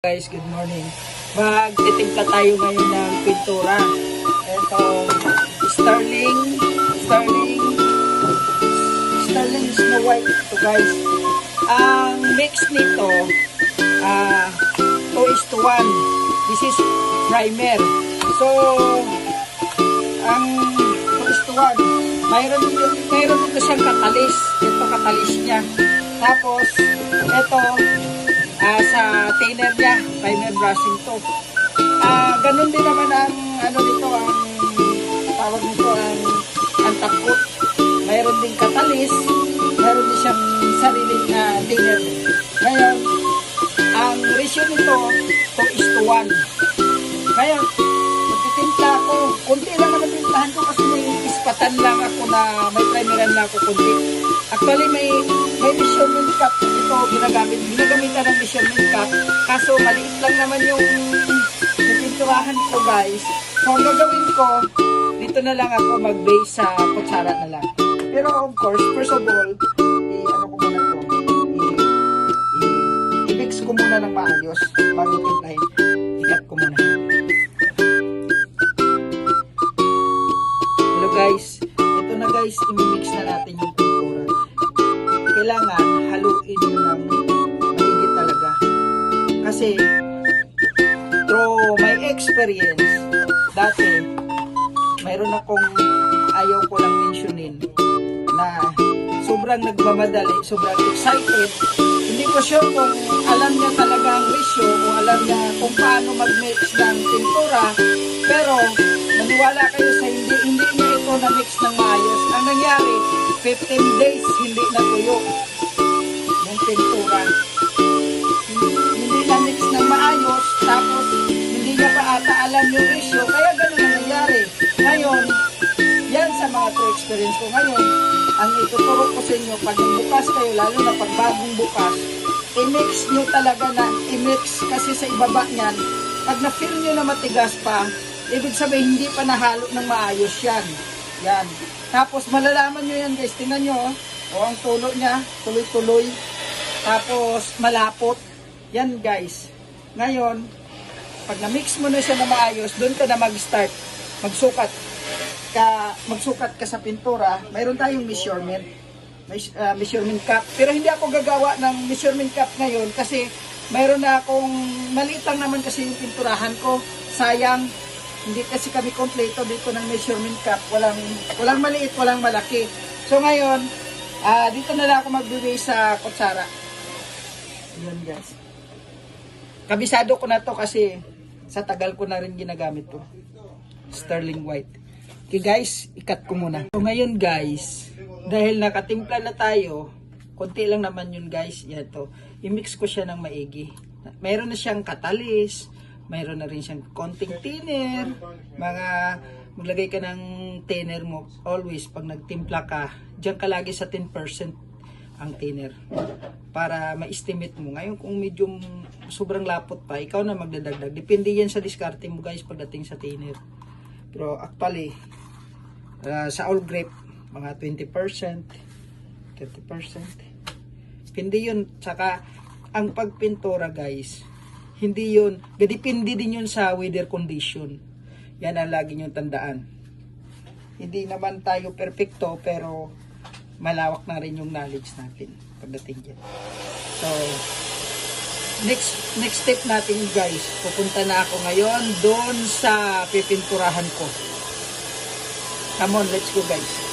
Guys, good morning. Magtitimpla tayo ngayon ng pintura. Ito, Sterling Snow White. Ito guys. Ang mix nito, 2:1. This is primer. So, ang 2:1, mayroon dito siyang katalis. Ito katalis niya. Tapos, ito, sa thinner niya, primer brushing to. Ganun din naman ang dito, ang tawag nito, ang takot. Mayroon din katalis, mayroon din siyang sariling thinner. Ngayon, ang ratio nito, 2:1. Ngayon, magtitimpla ako. Kunti lang naman timplahan ko kasi may ispatan lang ako na may primeran lang ako kunti. Actually, may measurement cup ito ginagamitan ng measurement cup, kaso maliit lang naman yung pinturahan ko guys. So ang gagawin ko, dito na lang ako mag-base sa kutsara na lang. Pero of course, first of all, i-mix ko muna ng maayos bago timplahin. Ikat ko muna. Hello guys, ito na guys, i-mix na natin yung pintura. Kailangan haluin nyo ng maigi talaga. Kasi, through my experience, dati, mayroon akong ayaw ko lang mentionin na sobrang nagmamadali, sobrang excited. Hindi ko sure kung alam niya talaga ang ratio, kung alam niya kung paano mag-mix ng pintura. Pero, maniwala kayo sa hindi niya ito na-mix ng maayos. Ang nangyari, 15 days hindi natuyo yung pintura. Hindi na-mix ng maayos, tapos hindi niya pa ata alam yung ratio, kaya ganun ang nangyari. Ngayon, yan sa mga true experience ko ngayon, ang ituturo ko sa inyo, pag bukas kayo, lalo na pag bagong bukas, i-mix nyo talaga na i-mix kasi sa ibaba niyan, pag na-feel nyo na matigas pa, ibig sabihin hindi pa nahalo ng maayos yan. Yan. Tapos malalaman nyo yan guys, tingnan nyo, ang tulo niya, tuloy-tuloy. Tapos malapot. Yan guys. Ngayon, pag na-mix mo na siya na maayos, doon ka na mag-start. Magsukat ka sa pintura. Mayroon tayong measurement. Measurement cup. Pero hindi ako gagawa ng measurement cup ngayon kasi mayroon na akong maliit lang naman kasi yung pinturahan ko. Sayang. Hindi kasi kami kompleto dito ng measurement cup. Walang maliit, walang malaki. So ngayon, dito na lang ako magbibigay sa kutsara. Ayan guys. Kabisado ko na to kasi sa tagal ko na rin ginagamit to. Sterling White. Okay guys, ikat ko muna. So ngayon guys, dahil nakatimpla na tayo, konti lang naman yun guys. Yan to. I-mix ko siya ng maigi. Mayroon na siyang katalis. Mayroon na rin siyang konting thinner. Maglagay ka ng thinner mo. Always, pag nagtimpla ka, diyan ka lagi sa 10% ang thinner. Para ma-estimate mo. Ngayon, kung medyo sobrang lapot pa, ikaw na magdadagdag. Depende yan sa diskarte mo guys pagdating sa thinner. Pero actually, sa all grape, mga 20%, 30%. Depende yun. Saka, ang pagpintura guys, hindi yun, depende din yun sa weather condition. Yan ang lagi nyo tandaan. Hindi naman tayo perfecto, pero malawak na rin yung knowledge natin pagdating dyan. So, next step natin guys, pupunta na ako ngayon doon sa pipinturahan ko. Come on, let's go guys.